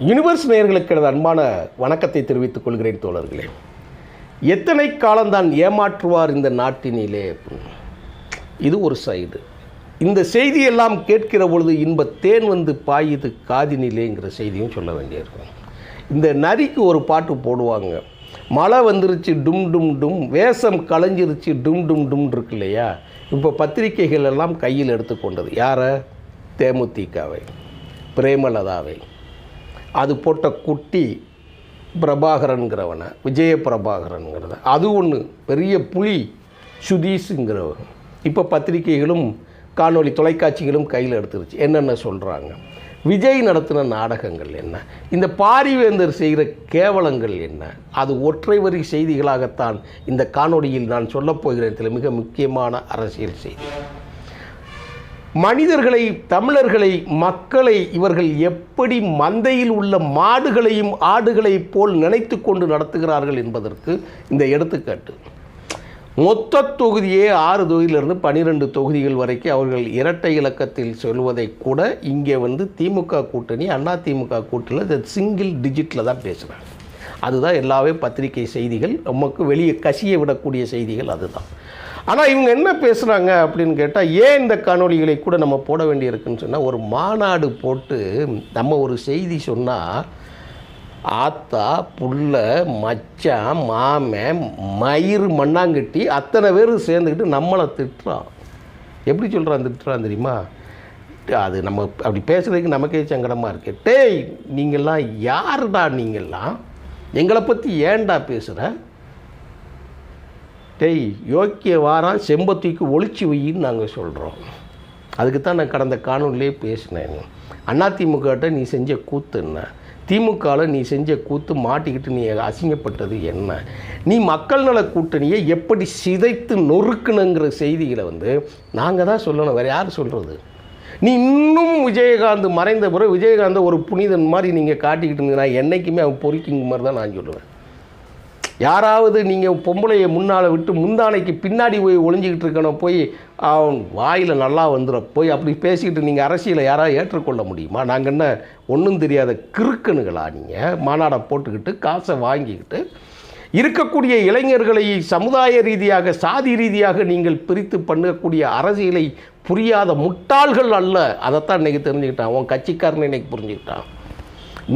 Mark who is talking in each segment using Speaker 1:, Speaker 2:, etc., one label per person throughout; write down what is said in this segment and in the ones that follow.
Speaker 1: Universe நேயர்களுக்கு எனது அன்பான வணக்கத்தை தெரிவித்துக் கொள்கிறேன் தோழர்களே. எத்தனை காலம்தான் ஏமாற்றுவார் இந்த நாட்டினிலே? இது ஒரு சைடு. இந்த செய்தியெல்லாம் கேட்கிற பொழுது இன்பத்தேன் வந்து பாயுது காதினிலேங்கிற செய்தியும் சொல்ல வேண்டியிருக்கும். இந்த நரிக்கு ஒரு பாட்டு போடுவாங்க, மழை வந்துருச்சு டும் டும் டும், வேஷம் களைஞ்சிருச்சு டும் டும் டும் இருக்கு இல்லையா? இப்போ பத்திரிகைகள் எல்லாம் கையில் எடுத்துக்கொண்டது யாரை? தேமுதிகவை, பிரேமலதாவை. அது போட்ட குட்டி பிரபாகரன்கிறவனை, விஜய பிரபாகரன்கிறத, அது ஒன்று பெரிய புலி சுதீஷுங்கிறவன். இப்போ பத்திரிகைகளும் காணொளி தொலைக்காட்சிகளும் கையில் எடுத்துருச்சு. என்னென்ன சொல்கிறாங்க? விஜய் நடத்தின நாடகங்கள் என்ன, இந்த பாரிவேந்தர் செய்கிற கேவலங்கள் என்ன, அது ஒற்றை வரி செய்திகளாகத்தான் இந்த காணொளியில் நான் சொல்லப்போகிறேன். இதில் மிக முக்கியமான அரசியல் செய்தி. மனிதர்களை, தமிழர்களை, மக்களை இவர்கள் எப்படி மந்தையில் உள்ள மாடுகளையும் ஆடுகளைப் போல் நினைத்து கொண்டு நடத்துகிறார்கள் என்பதற்கு இந்த எடுத்துக்காட்டு. மொத்த தொகுதியே 6 தொகுதியிலிருந்து 12 தொகுதிகள் வரைக்கும் அவர்கள் இரட்டை இலக்கத்தில் சொல்வதை கூட இங்கே திமுக கூட்டணி, அதிமுக கூட்டணியில் சிங்கிள் டிஜிட்டில் தான் பேசுகிறாங்க. அதுதான் எல்லாமே பத்திரிகை செய்திகள், நமக்கு வெளியே கசிய விடக்கூடிய செய்திகள் அதுதான். ஆனால் இவங்க என்ன பேசுகிறாங்க அப்படின்னு கேட்டால், ஏன் இந்த காணொளிகளை கூட நம்ம போட வேண்டியிருக்குன்னு சொன்னால், ஒரு மாநாடு போட்டு நம்ம ஒரு செய்தி சொன்னால் ஆத்தா புள்ள மச்சான் மாமன் மயிறு மண்ணாங்கட்டி அத்தனை பேர் சேர்ந்துக்கிட்டு நம்மளை திட்டுறான். எப்படி திட்டுறான் தெரியுமா? அது நம்ம அப்படி பேசுகிறதுக்கு நமக்கே சங்கடமாக இருக்கு. டேய், நீங்கள்லாம் யாருடா? நீங்கள்லாம் எங்களை பற்றி ஏன்டா பேசுகிற? டேய், யோக்கிய வாரம் செம்பத்திக்கு ஒழிச்சு வையின்னு நாங்கள் சொல்கிறோம். அதுக்கு தான் நான் கடந்த காணொலியே பேசினேன். அதிமுகட்ட நீ செஞ்ச கூத்து என்ன, திமுகவில் நீ செஞ்ச கூத்து மாட்டிக்கிட்டு நீ அசிங்கப்பட்டது என்ன, நீ மக்கள் நல கூட்டணியை எப்படி சிதைத்து நொறுக்குனுங்கிற செய்திகளை நாங்கள் தான் சொல்லணும், வேறு யார் சொல்கிறது? நீ இன்னும் விஜயகாந்த் மறைந்த பிறகு விஜயகாந்தை ஒரு புனிதன் மாதிரி நீங்கள் காட்டிக்கிட்டு இருந்தீங்கன்னா என்றைக்குமே அவன் பொறிக்கிங்க மாதிரி தான் நான் சொல்லுவேன். யாராவது நீங்கள் பொம்பளையை முன்னால் விட்டு முந்தானைக்கு பின்னாடி போய் ஒளிஞ்சிக்கிட்டு இருக்கணும், போய் அவன் வாயில் நல்லா வந்துட போய் அப்படி பேசிக்கிட்டு நீங்கள் அரசியலை யாராவது ஏற்றுக்கொள்ள முடியுமா? நாங்கள் என்ன ஒன்றும் தெரியாத கிறுக்கணுங்களா? நீங்கள் மாநாடை போட்டுக்கிட்டு காசை வாங்கிக்கிட்டு இருக்கக்கூடிய இளைஞர்களை சமுதாய ரீதியாக சாதி ரீதியாக நீங்கள் பிரித்து பண்ணக்கூடிய அரசியலை புரியாத முட்டாள்கள் அல்ல. அதைத்தான் இன்றைக்கி தெரிஞ்சுக்கிட்டான். அவன் கட்சிக்காரனை இன்றைக்கி புரிஞ்சுக்கிட்டான்.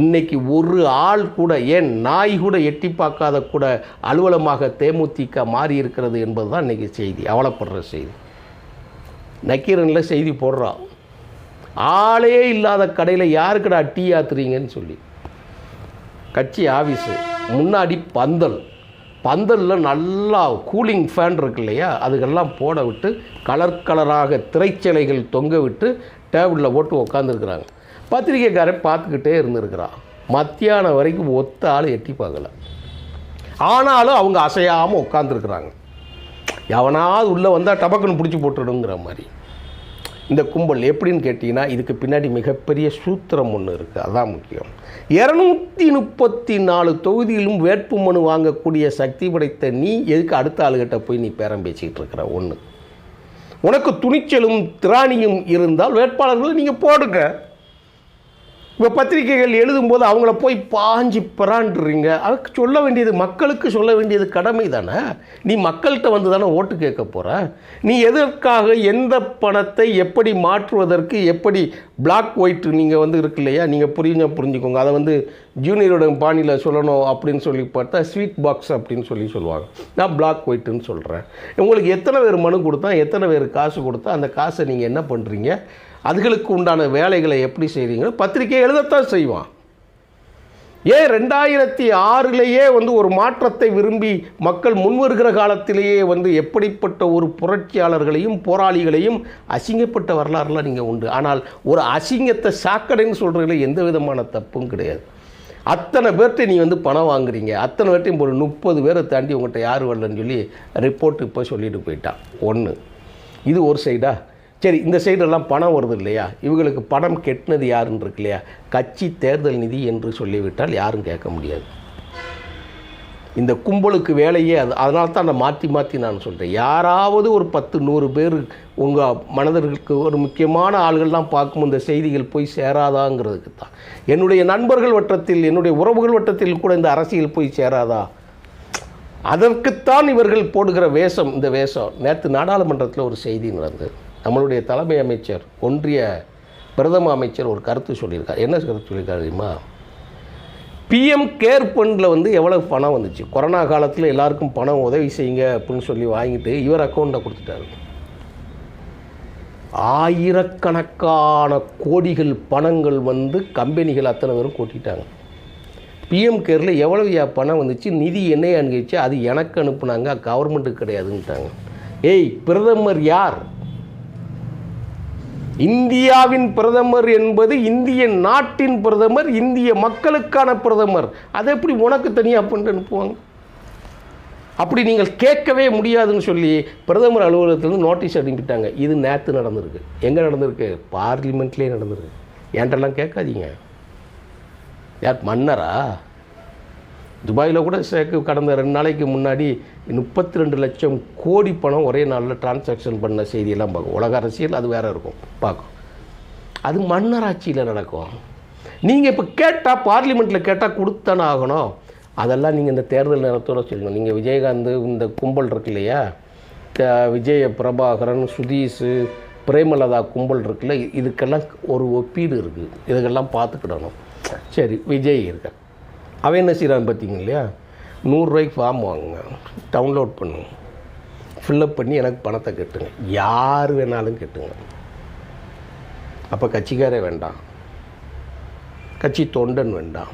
Speaker 1: இன்றைக்கி ஒரு ஆள் கூட, ஏன் நாய் கூட எட்டி பார்க்காத கூட அலுவலமாக தேமுதிக மாறி இருக்கிறது என்பது தான் இன்றைக்கி செய்தி. அவலப்படுற செய்தி. நக்கீரனில் செய்தி போடுறான், ஆளே இல்லாத கடையில் யாருக்கடா டீ ஆத்துறீங்கன்னு சொல்லி. கட்சி ஆஃபீஸு முன்னாடி பந்தலில் நல்லா கூலிங் ஃபேன் இருக்கு இல்லையா, அதுக்கெல்லாம் போட விட்டு கலர் கலராக திரைச்சலைகள் தொங்க விட்டு டேபிளில் போட்டு உக்காந்துருக்குறாங்க. பத்திரிகைக்காரன் பார்த்துக்கிட்டே இருந்திருக்கிறான். மத்தியானம் வரைக்கும் ஒத்த ஆள் எட்டி பார்க்கல. ஆனாலும் அவங்க அசையாமல் உட்காந்துருக்குறாங்க. எவனாவது உள்ளே வந்தால் டபக்குன்னு பிடிச்சி போட்டுடுங்கிற மாதிரி இந்த கும்பல். எப்படின்னு கேட்டிங்கன்னா, இதுக்கு பின்னாடி மிகப்பெரிய சூத்திரம் ஒன்று இருக்குது. அதுதான் முக்கியம். 234 தொகுதியிலும் வேட்புமனு வாங்கக்கூடிய சக்தி படைத்த நீ எதுக்கு அடுத்த ஆளுகிட்ட போய் நீ பேரம் பேசிக்கிட்டு இருக்கிற? ஒன்று, உனக்கு துணிச்சலும் திராணியும் இருந்தால் வேட்பாளர்களை நீங்கள் போடுங்க. இப்போ பத்திரிகைகள் எழுதும்போது அவங்கள போய் பாஞ்சு பிராண்டுறீங்க. அதுக்கு சொல்ல வேண்டியது, மக்களுக்கு சொல்ல வேண்டியது கடமை தானே. நீ மக்கள்கிட்ட தானே ஓட்டு கேட்க போகிற. நீ எதற்காக, எந்த பணத்தை எப்படி மாற்றுவதற்கு, எப்படி பிளாக் ஒயிட் நீங்கள் இருக்கு இல்லையா, நீங்கள் புரிஞ்சுக்கோங்க. அதை ஜூனியரோட பாணியில் சொல்லணும் அப்படின்னு சொல்லி பார்த்தா ஸ்வீட் பாக்ஸ் அப்படின்னு சொல்லுவாங்க. நான் பிளாக் ஒயிட்டுன்னு சொல்கிறேன். உங்களுக்கு எத்தனை பேர் மனு கொடுத்தா, எத்தனை பேர் காசு கொடுத்தா, அந்த காசை நீங்கள் என்ன பண்ணுறீங்க, அதுகளுக்கு உண்டான வேலைகளை எப்படி செய்கிறீங்க? பத்திரிகை எழுதத்தான் செய்வான். ஏன் 2006லேயே ஒரு மாற்றத்தை விரும்பி மக்கள் முன்வருகிற காலத்திலேயே எப்படிப்பட்ட ஒரு புரட்சியாளர்களையும் போராளிகளையும் அசிங்கப்பட்ட வரலாறுலாம் நீங்கள் உண்டு. ஆனால் ஒரு அசிங்கத்தை சாக்கடைன்னு சொல்கிறதுல எந்த விதமான தப்பும் கிடையாது. அத்தனை பேர்கிட்ட நீ பணம் வாங்குறீங்க, அத்தனை பேர்ட்டையும் ஒரு 30 பேரை தாண்டி உங்கள்கிட்ட யார் வரலன்னு சொல்லி ரிப்போர்ட்டு இப்போ சொல்லிட்டு போயிட்டான். ஒன்று, இது ஒரு சைடா. சரி, இந்த சைடெல்லாம் பணம் வருது இல்லையா, இவங்களுக்கு பணம் கெட்டினது யாருன்னு இருக்கு இல்லையா, கட்சி தேர்தல் நிதி என்று சொல்லிவிட்டால் யாரும் கேட்க முடியாது. இந்த கும்பலுக்கு வேலையே அது. அதனால தான் நான் மாற்றி நான் சொல்கிறேன். யாராவது ஒரு 10-100 பேர் உங்கள் மனதிற்கு ஒரு முக்கியமான ஆள்கள்லாம் பார்க்கும் இந்த செய்திகள் போய் சேராதாங்கிறதுக்கு தான். என்னுடைய நண்பர்கள் வட்டத்தில், என்னுடைய உறவுகள் வட்டத்தில் கூட இந்த அரசியல் போய் சேராதா, அதற்குத்தான் இவர்கள் போடுகிற வேஷம். இந்த வேஷம் நேற்று நாடாளுமன்றத்தில் ஒரு செய்தி நடந்தது. நம்மளுடைய தலைமை அமைச்சர், ஒன்றிய பிரதம அமைச்சர் ஒரு கருத்து சொல்லியிருக்கார். என்ன கருத்து சொல்லியிருக்காரு தெரியுமா? பிஎம் கேர் ஃபண்டில் எவ்வளோ பணம் வந்துச்சு, கொரோனா காலத்தில் எல்லாருக்கும் பணம் உதவி செய்யுங்க அப்படின்னு சொல்லி வாங்கிட்டு இவர் அக்கௌண்ட்டை கொடுத்துட்டாரு. ஆயிரக்கணக்கான கோடிகள் பணங்கள் கம்பெனிகள் அத்தனை பேரும் கூட்டிட்டாங்க. பிஎம் கேரில் எவ்வளவு பணம் வந்துச்சு, நிதி என்னையே அனுப்பிச்சு, அது எனக்கு அனுப்புனாங்க, கவர்மெண்ட்டுக்கு கிடையாதுன்ட்டாங்க. ஏய், பிரதமர் யார்? இந்தியாவின் பிரதமர் என்பது இந்திய நாட்டின் பிரதமர், இந்திய மக்களுக்கான பிரதமர். அதை எப்படி உனக்கு தனியாக பண்ணிட்டு அனுப்புவாங்க? அப்படி நீங்கள் கேட்கவே முடியாதுன்னு சொல்லி பிரதமர் அலுவலகத்திலேருந்து நோட்டீஸ் அனுப்பிட்டாங்க. இது நேற்று நடந்திருக்கு. எங்கே நடந்திருக்கு? பார்லிமெண்ட்லேயே நடந்திருக்கு. என்கிட்டலாம் கேட்காதீங்க. யார் மன்னரா? துபாயில் கூட கடந்த 2 நாளைக்கு முன்னாடி 32 லட்சம் கோடி பணம் ஒரே நாளில் டிரான்சாக்ஷன் பண்ண செய்தியெல்லாம் பார்க்கும். உலக அரசியல் அது வேறு இருக்கும், பார்க்கும். அது மன்னராட்சியில் நடக்கும். நீங்கள் இப்போ கேட்டால், பார்லிமெண்ட்டில் கேட்டால் கொடுத்தானே ஆகணும். அதெல்லாம் நீங்கள் இந்த தேர்தல் நேரத்தோடு சொல்லணும். நீங்கள் விஜயகாந்த், இந்த கும்பல் இருக்கு இல்லையா, விஜய பிரபாகரன், சுதீஷ், பிரேமலதா கும்பல் இருக்குல்ல, இதுக்கெல்லாம் ஒரு ஒப்பீடு இருக்குது. இதுக்கெல்லாம் பார்த்துக்கிடணும். சரி, விஜய் இருக்க அவன் என்ன செய்கிறான்னு பார்த்தீங்க இல்லையா, 100 ரூபாய்க்கு ஃபார்ம் வாங்குங்க, டவுன்லோட் பண்ணுங்க, ஃபில்லப் பண்ணி எனக்கு பணத்தை கட்டுங்க. யார் வேணாலும் கட்டுங்க. அப்போ கட்சிக்காரே வேண்டாம், கட்சி தொண்டன் வேண்டாம்,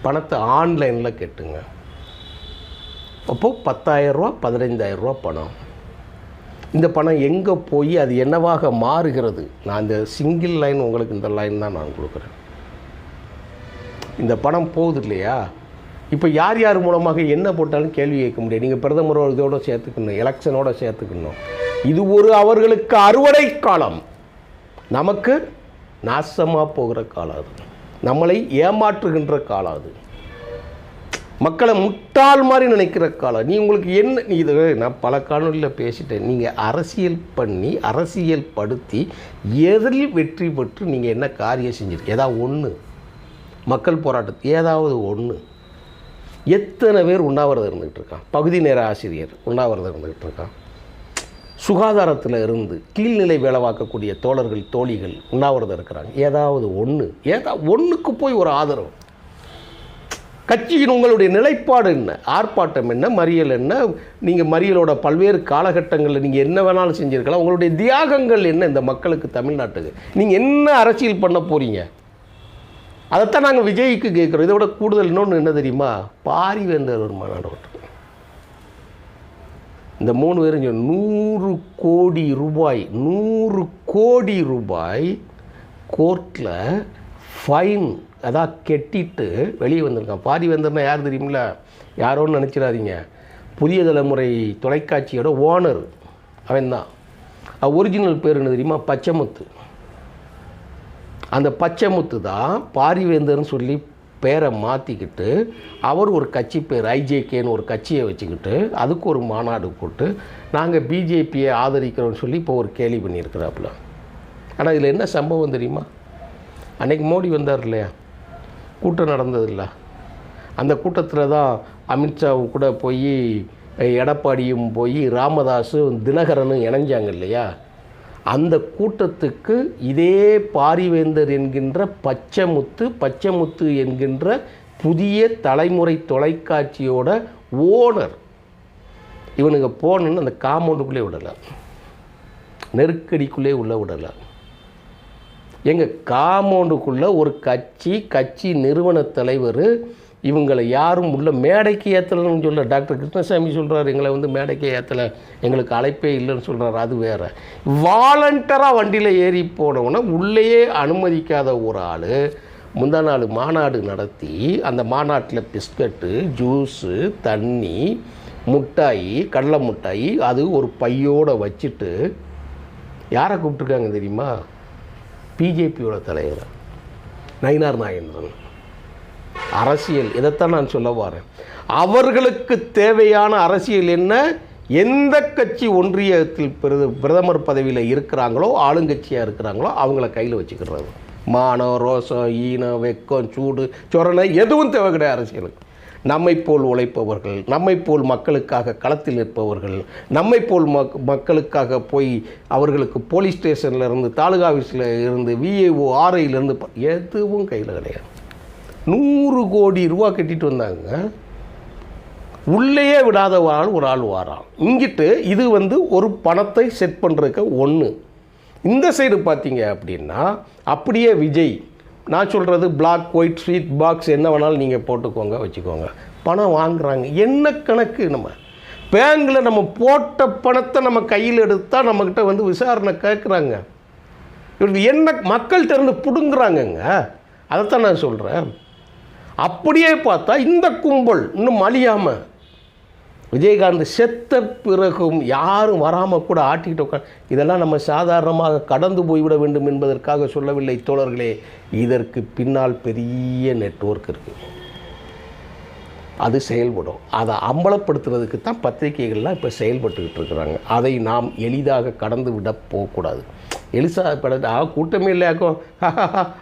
Speaker 1: பணத்தை ஆன்லைனில் கட்டுங்க. அப்போது 10,000 ரூபா 15,000 ரூபா பணம். இந்த பணம் எங்கே போய் அது என்னவாக மாறுகிறது? நான் இந்த சிங்கிள் லைன் உங்களுக்கு, இந்த லைன் தான் நான் கொடுக்குறேன். இந்த பணம் போகுது இல்லையா, இப்போ யார் யார் மூலமாக என்ன போட்டாலும் கேள்வி கேட்க முடியாது. நீங்கள் பிரதமரோட இதோட சேர்த்துக்கணும், எலெக்ஷனோட சேர்த்துக்கணும். இது ஒரு அவர்களுக்கு அறுவடை காலம், நமக்கு நாசமாக போகிற காலம். அது நம்மளை ஏமாற்றுகின்ற காலம். அது மக்களை முட்டாள் மாதிரி நினைக்கிற காலம். நீ உங்களுக்கு என்ன, நீ இது நான் பல காணொலியில் பேசிட்டேன். நீங்கள் அரசியல் பண்ணி, அரசியல் படுத்தி எதில் வெற்றி பெற்று நீங்கள் என்ன காரியம் செஞ்சிருக்கு? ஏதாவது ஒன்று மக்கள் போராட்டத்து ஏதாவது ஒன்று. எத்தனை பேர் உண்ணாவிரதம் இருந்துக்கிட்டு இருக்கான்? பகுதி நேர ஆசிரியர் உண்ணாவிரதம் இருந்துக்கிட்டு இருக்கான். சுகாதாரத்தில் இருந்து கீழ்நிலை வேலை பார்க்கக்கூடிய தோழர்கள், தோழிகள் உண்ணாவிரதம் இருக்கிறாங்க. ஏதாவது ஒன்றுக்கு போய் ஒரு ஆதரவு. கட்சியின் உங்களுடைய நிலைப்பாடு என்ன, ஆர்ப்பாட்டம் என்ன, மறியல் என்ன, நீங்கள் மறியலோட பல்வேறு காலகட்டங்களில் நீங்கள் என்ன வேணாலும் செஞ்சுருக்கலாம். உங்களுடைய தியாகங்கள் என்ன இந்த மக்களுக்கு, தமிழ்நாட்டுக்கு? நீங்கள் என்ன அரசியல் பண்ண போகிறீங்க? அதைத்தான் நாங்கள் விஜய்க்கு கேட்குறோம். இதை விட கூடுதல் இன்னொன்று என்ன தெரியுமா? பாரிவேந்தர் ஒரு மாநாடு ஓட்டு. இந்த 3 பேரும் 100 கோடி ரூபாய், 100 கோடி ரூபாய் கோர்ட்டில் ஃபைன் அதான் கெட்டிட்டு வெளியே வந்திருக்கான். பாரிவேந்தர்னா யார் தெரியுமில்ல? யாரோன்னு நினச்சிடாதீங்க. புதிய தலைமுறை தொலைக்காட்சியோட ஓனர் அவன் தான். ஒரிஜினல் பேர் என்ன தெரியுமா? பச்சைமுத்து. அந்த பச்சைமுத்து தான் பாரிவேந்தர்னு சொல்லி பேரை மாற்றிக்கிட்டு அவர் ஒரு கட்சி பேர் ஐஜேகேன்னு ஒரு கட்சியை வச்சுக்கிட்டு அதுக்கு ஒரு மாநாடு போட்டு நாங்கள் பிஜேபியை ஆதரிக்கிறோன்னு சொல்லி இப்போ ஒரு கேலி பண்ணியிருக்கிறாப்புல. ஆனால் இதில் என்ன சம்பவம் தெரியுமா? அன்றைக்கி மோடி வந்தார் இல்லையா, கூட்டம் நடந்ததில்ல. அந்த கூட்டத்தில் தான் அமித்ஷாவும் கூட போய், எடப்பாடியும் போய், ராமதாஸும் தினகரனும் இணைஞ்சாங்க இல்லையா. அந்த கூட்டத்துக்கு இதே பாரிவேந்தர் என்கின்ற பச்சைமுத்து என்கின்ற புதிய தலைமுறை தொலைக்காட்சியோட ஓனர் இவனுங்க போனன்னு அந்த காம்பவுண்டுக்குள்ளே விடலை, நெருக்கடிக்குள்ளே உள்ளே விடலை. எங்கள் காம்பவுண்டுக்குள்ளே ஒரு கட்சி நிறுவன தலைவர் இவங்களை யாரும் உள்ள மேடைக்கு ஏற்றலைன்னு சொல்ல. டாக்டர் கிருஷ்ணசாமி சொல்கிறார், எங்களை மேடைக்கே ஏற்றலை, எங்களுக்கு அழைப்பே இல்லைன்னு சொல்கிறார். அது வேறு. வாலண்டராக வண்டியில் ஏறி போனவொன்னே உள்ளேயே அனுமதிக்காத ஒரு ஆள் முந்தா நாள் மாநாடு நடத்தி அந்த மாநாட்டில் பிஸ்கட்டு, ஜூஸு, தண்ணி, முட்டாய், கடலை முட்டாய் அது ஒரு பையோடு வச்சுட்டு யாரை கூப்பிட்ருக்காங்க தெரியுமா? பிஜேபியோட தலைவர் நயினார் நாகேந்திரன். அரசியல் இதைத்தான் நான் சொல்ல வரேன். அவர்களுக்கு தேவையான அரசியல் என்ன? எந்த கட்சி ஒன்றியத்தில் பிரதமர் பதவியில் இருக்கிறாங்களோ, ஆளுங்கட்சியாக இருக்கிறாங்களோ அவங்கள கையில் வச்சுக்கிறது. மானம், ரோசம், ஈனம், வெக்கம், சூடு, சொரணை எதுவும் தேவை கிடையாது அரசியலுக்கு. நம்மை போல் உழைப்பவர்கள், நம்மை போல் மக்களுக்காக களத்தில் நிற்பவர்கள், நம்மை போல் மக்களுக்காக போய் அவர்களுக்கு போலீஸ் ஸ்டேஷனில் இருந்து, தாலுகா ஆஃபீஸில் இருந்து, விஏஓ ஆர்ஐயிலேருந்து எதுவும் கையில் கிடையாது. 100 கோடி ரூபா கட்டிட்டு வந்தாங்க. உள்ளேயே விடாத ஒரு ஆள் வாரான். இங்கிட்டு இது ஒரு பணத்தை செட் பண்ணுறதுக்கு ஒன்று. இந்த சைடு பார்த்தீங்க அப்படின்னா அப்படியே விஜய், நான் சொல்கிறது பிளாக் ஒயிட் ஸ்வீட் பாக்ஸ் என்ன வேணாலும் நீங்கள் போட்டுக்கோங்க, வச்சுக்கோங்க. பணம் வாங்குறாங்க. என்ன கணக்கு? நம்ம பேங்கில் நம்ம போட்ட பணத்தை நம்ம கையில் எடுத்தால் நம்மக்கிட்ட விசாரணை கேட்குறாங்க. இவருக்கு என்ன மக்கள்கிட்ட இருந்து பிடுங்குறாங்கங்க. அதைத்தான் நான் சொல்கிறேன். அப்படியே பார்த்தா இந்த கும்பல் இன்னும் அழியாமல், விஜயகாந்த் செத்த பிறகும் யாரும் வராமல் கூட ஆட்டிக்கிட்டு உட்காந்து, இதெல்லாம் நம்ம சாதாரணமாக கடந்து போய்விட வேண்டும் என்பதற்காக சொல்லவில்லை தோழர்களே. இதற்கு பின்னால் பெரிய நெட்வொர்க் இருக்குது. அது செயல்படும். அதை அம்பலப்படுத்துறதுக்கு தான் பத்திரிகைகள்லாம் இப்போ செயல்பட்டுக்கிட்டு இருக்கிறாங்க. அதை நாம் எளிதாக கடந்து விட போகக்கூடாது. கூட்டமே இல்லையாக்கும்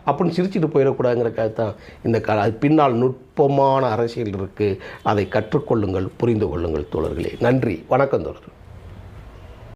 Speaker 1: அப்படின்னு சிரிச்சுட்டு போயிடக்கூடாதுங்கிறக்காக தான் இந்த பின்னால் நுட்பமான அரசியல் இருக்குது. அதை கற்றுக்கொள்ளுங்கள், புரிந்து கொள்ளுங்கள் தோழர்களே. நன்றி, வணக்கம் தோழர்.